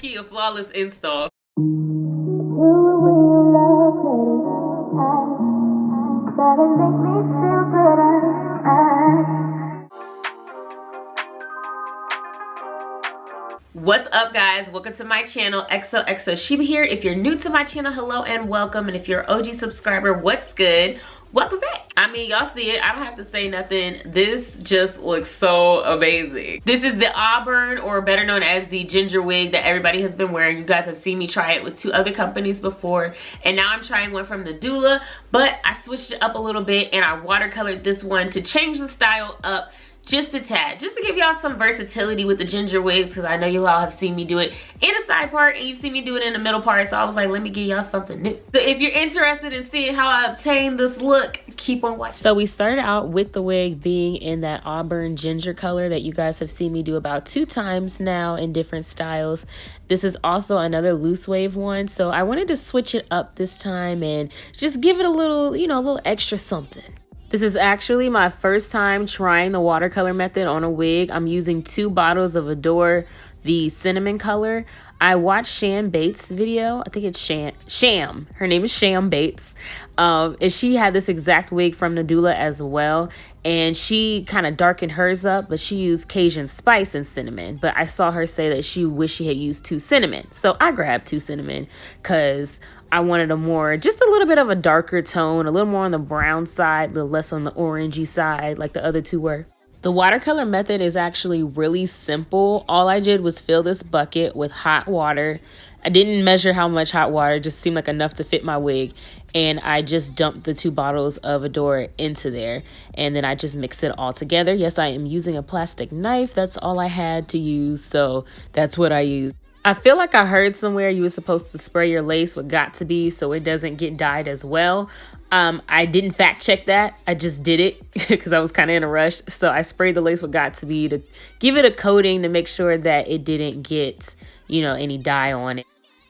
key, a flawless install. What's up, guys? Welcome to my channel. XOXO Shiba here. If you're new to my channel, hello and welcome. And if you're an OG subscriber, what's good? Welcome back. I mean, y'all see it. I don't have to say nothing. This just looks so amazing. This is the auburn, or better known as the ginger wig, that everybody has been wearing. You guys have seen me try it with 2 other companies before, and now I'm trying one from Nadula, but I switched it up a little bit and I watercolored this one to change the style up just a tad, just to give y'all some versatility with the ginger wigs, because I know you all have seen me do it in a side part and you've seen me do it in the middle part, so I was like, let me give y'all something new. So if you're interested in seeing how I obtained this look, keep on watching. So we started out with the wig being in that auburn ginger color that you guys have seen me do about 2 times now in different styles. This is also another loose wave one, so I wanted to switch it up this time and just give it a little, you know, a little extra something. This is actually my first time trying the watercolor method on a wig. I'm using 2 bottles of Adore, the cinnamon color. I watched Shan Bates' video. I think it's Sham. Her name is Sham Bates. And she had this exact wig from Nadula as well. And she kind of darkened hers up, but she used Cajun spice and cinnamon. But I saw her say that she wished she had used 2 cinnamon. So I grabbed 2 cinnamon because I wanted just a little bit of a darker tone, a little more on the brown side, a little less on the orangey side like the other 2 were. The watercolor method is actually really simple. All I did was fill this bucket with hot water. I didn't measure how much hot water, it just seemed like enough to fit my wig. And I just dumped the 2 bottles of Adore into there. And then I just mix it all together. Yes, I am using a plastic knife. That's all I had to use, so that's what I used. I feel like I heard somewhere you were supposed to spray your lace with Got To Be so it doesn't get dyed as well. I didn't fact check that. I just did it because I was kind of in a rush. So I sprayed the lace with Got To Be to give it a coating to make sure that it didn't get, you know, any dye on it.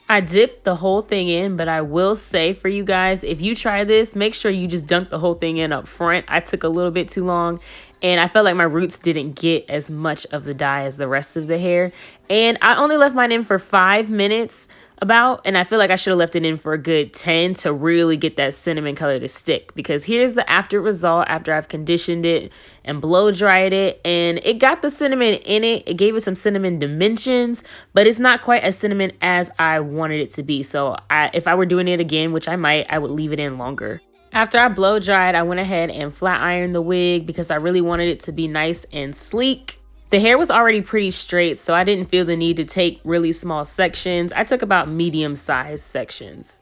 I dipped the whole thing in, but I will say for you guys, if you try this, make sure you just dunk the whole thing in up front. I took a little bit too long and I felt like my roots didn't get as much of the dye as the rest of the hair. And I only left mine in for 5 minutes and I feel like I should have left it in for a good 10 to really get that cinnamon color to stick, because here's the after result after I've conditioned it and blow dried it, and it got the cinnamon in it. It gave it some cinnamon dimensions, but it's not quite as cinnamon as I wanted it to be. So if I were doing it again, which I might, I would leave it in longer. After I blow dried, I went ahead and flat ironed the wig because I really wanted it to be nice and sleek. The hair was already pretty straight, so I didn't feel the need to take really small sections. I took about medium-sized sections.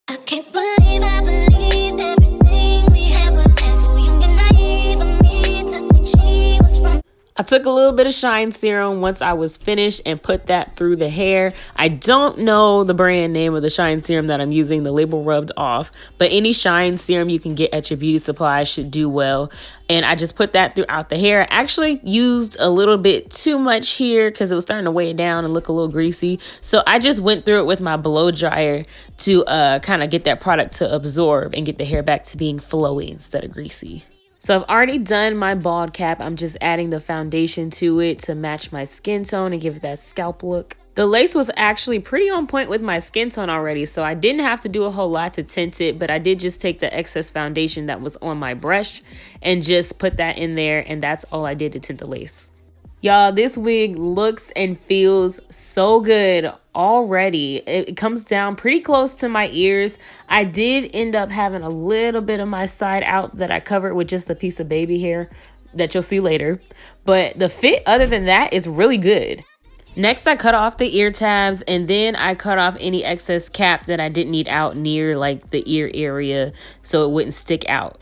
I can't believe I believed everything we had when so young and naive of me to think she was from. I took a little bit of shine serum once I was finished and put that through the hair. I don't know the brand name of the shine serum that I'm using. The label rubbed off, but any shine serum you can get at your beauty supply should do well. And I just put that throughout the hair. I actually used a little bit too much here because it was starting to weigh it down and look a little greasy. So I just went through it with my blow dryer to kind of get that product to absorb and get the hair back to being flowy instead of greasy. So I've already done my bald cap. I'm just adding the foundation to it to match my skin tone and give it that scalp look. The lace was actually pretty on point with my skin tone already, so I didn't have to do a whole lot to tint it, but I did just take the excess foundation that was on my brush and just put that in there, and that's all I did to tint the lace. Y'all, this wig looks and feels so good already. It comes down pretty close to my ears. I did end up having a little bit of my side out that I covered with just a piece of baby hair that you'll see later. But the fit other than that is really good. Next, I cut off the ear tabs, and then I cut off any excess cap that I didn't need out near like the ear area so it wouldn't stick out.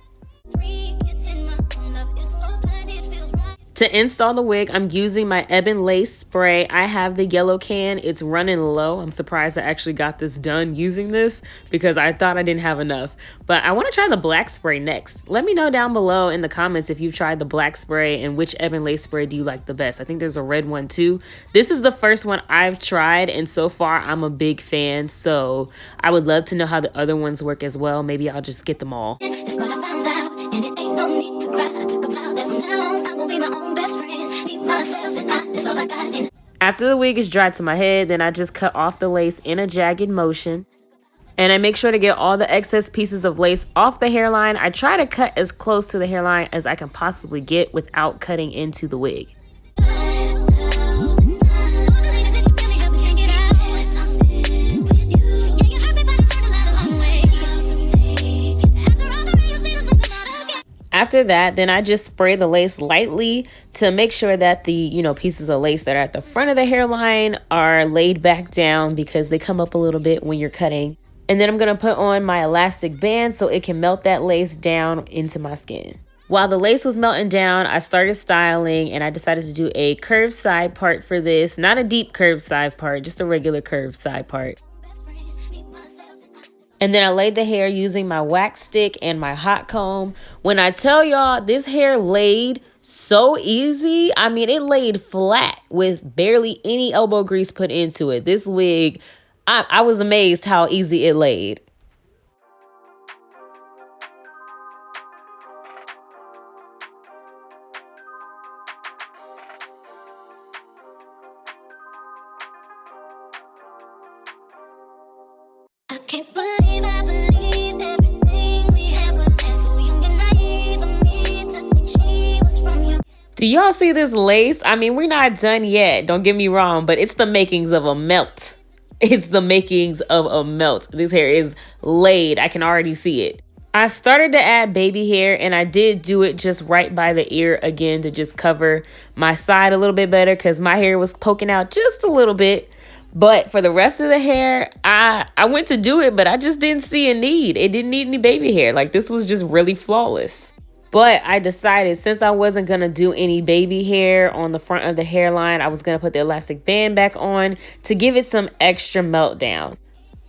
To install the wig, I'm using my Ebon Lace spray. I have the yellow can. It's running low. I'm surprised I actually got this done using this because I thought I didn't have enough. But I want to try the black spray next. Let me know down below in the comments if you've tried the black spray and which Ebon Lace spray do you like the best. I think there's a red one too. This is the first one I've tried, and so far I'm a big fan. So I would love to know how the other ones work as well. Maybe I'll just get them all. That's what I found out, and it ain't no need to cry. I took a vow that from now on I will be my own best friend. Be myself and that's all I got in. After the wig is dried to my head, then I just cut off the lace in a jagged motion. And I make sure to get all the excess pieces of lace off the hairline. I try to cut as close to the hairline as I can possibly get without cutting into the wig. After that, then I just spray the lace lightly to make sure that the, pieces of lace that are at the front of the hairline are laid back down because they come up a little bit when you're cutting. And then I'm going to put on my elastic band so it can melt that lace down into my skin. While the lace was melting down, I started styling and I decided to do a curved side part for this. Not a deep curved side part, just a regular curved side part. And then I laid the hair using my wax stick and my hot comb. When I tell y'all, this hair laid so easy. I mean, it laid flat with barely any elbow grease put into it. This wig, I was amazed how easy it laid. I can't believe I believed everything we had was less. So young and naive of me to think she was from you. Do y'all see this lace? I mean, we're not done yet. Don't get me wrong, but it's the makings of a melt. It's the makings of a melt. This hair is laid. I can already see it. I started to add baby hair, and I did do it just right by the ear again to just cover my side a little bit better because my hair was poking out just a little bit. But for the rest of the hair, I went to do it, but I just didn't see a need. It didn't need any baby hair. Like, this was just really flawless. But I decided since I wasn't going to do any baby hair on the front of the hairline, I was going to put the elastic band back on to give it some extra meltdown.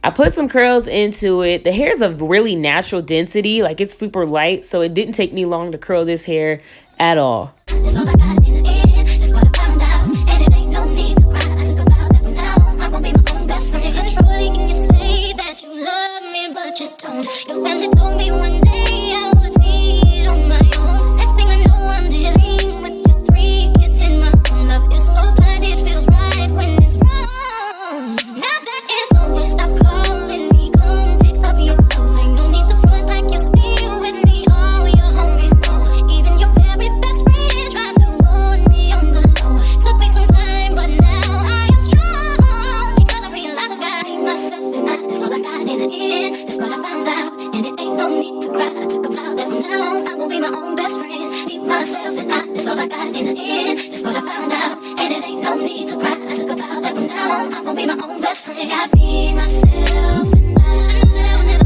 I put some curls into it. The hair is of really natural density, like it's super light, so it didn't take me long to curl this hair at all. That's all I got in the end. That's what I found out, and it ain't no need to cry. I took a vow that from now on I will be my own best friend. Controlling, and you say that you love me, but you don't. Your family told me one day I would see it on my own. Next thing I know, I'm dealing with your 3 kids in my own. Love is so blind, it feels right when it's wrong. Now that it's over, stop calling me. Come pick up your clothes. Ain't no need to front like you're still with me. All your homies know. Even your very best friend tried to warn me on the low. Took me some time, but now I am strong because I realized I got myself and that's all I got in the end. That's what I found out, and it ain't no need to cry. I took a vow that from now on I will be my own best friend. Be myself and that's all I got in the end. That's what I found out, and it ain't no need to cry. I took a vow that from now on I will be my own best friend. I be myself and I know that I will never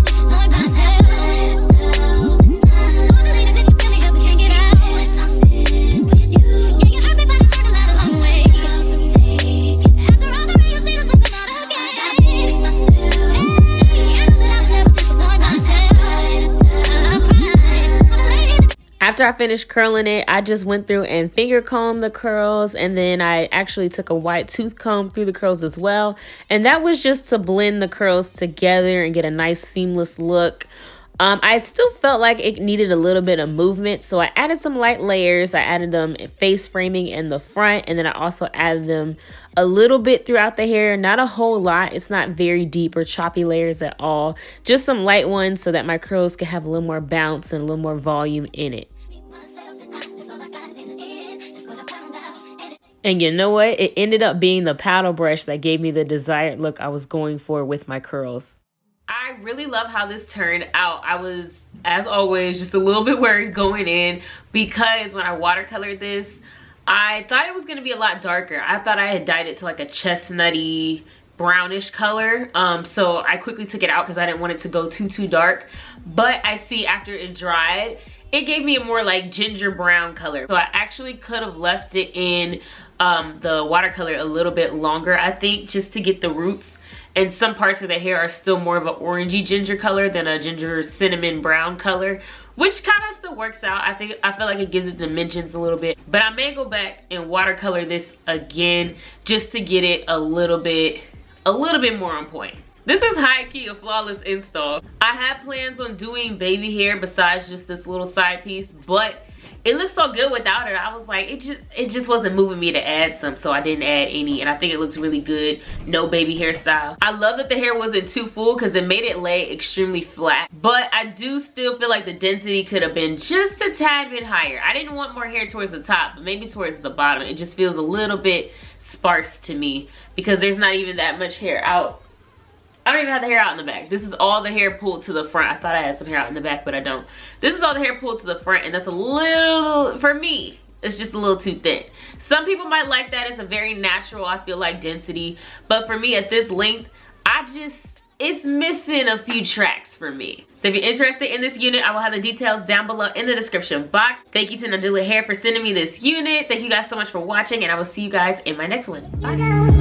disappoint myself. All the ladies, if you feel me, help me sing it out. Time spent with you. Yeah, you hurt me, but I learned a lot along the way. After all the real, see there's something out again. I be myself. I know that I will never disappoint myself. All the ladies. After I finished curling it, I just went through and finger combed the curls, and then I actually took a white tooth comb through the curls as well. And that was just to blend the curls together and get a nice seamless look. I still felt like it needed a little bit of movement, so I added some light layers. I added them face framing in the front, and then I also added them a little bit throughout the hair. Not a whole lot. It's not very deep or choppy layers at all. Just some light ones so that my curls can have a little more bounce and a little more volume in it. And you know what? It ended up being the paddle brush that gave me the desired look I was going for with my curls. I really love how this turned out. I was, as always, just a little bit worried going in because when I watercolored this, I thought it was going to be a lot darker. I thought I had dyed it to like a chestnutty brownish color. So I quickly took it out because I didn't want it to go too dark. But I see after it dried, it gave me a more like ginger brown color. So I actually could have left it in the watercolor a little bit longer, I think, just to get the roots. And some parts of the hair are still more of an orangey ginger color than a ginger cinnamon brown color, which kind of still works out. I feel like it gives it dimensions a little bit. But I may go back and watercolor this again just to get it a little bit more on point. This is high-key a flawless install. I had plans on doing baby hair besides just this little side piece, but it looks so good without it. I was like, it just wasn't moving me to add some, so I didn't add any, and I think it looks really good. No baby hairstyle. I love that the hair wasn't too full because it made it lay extremely flat, but I do still feel like the density could have been just a tad bit higher. I didn't want more hair towards the top, but maybe towards the bottom. It just feels a little bit sparse to me because there's not even that much hair out. I don't even have the hair out in the back. This is all the hair pulled to the front. I thought I had some hair out in the back, but I don't. This is all the hair pulled to the front, and that's a little, for me, it's just a little too thin. Some people might like that. It's a very natural, I feel like, density. But for me, at this length, it's missing a few tracks for me. So if you're interested in this unit, I will have the details down below in the description box. Thank you to Nadula Hair for sending me this unit. Thank you guys so much for watching, and I will see you guys in my next one. Bye.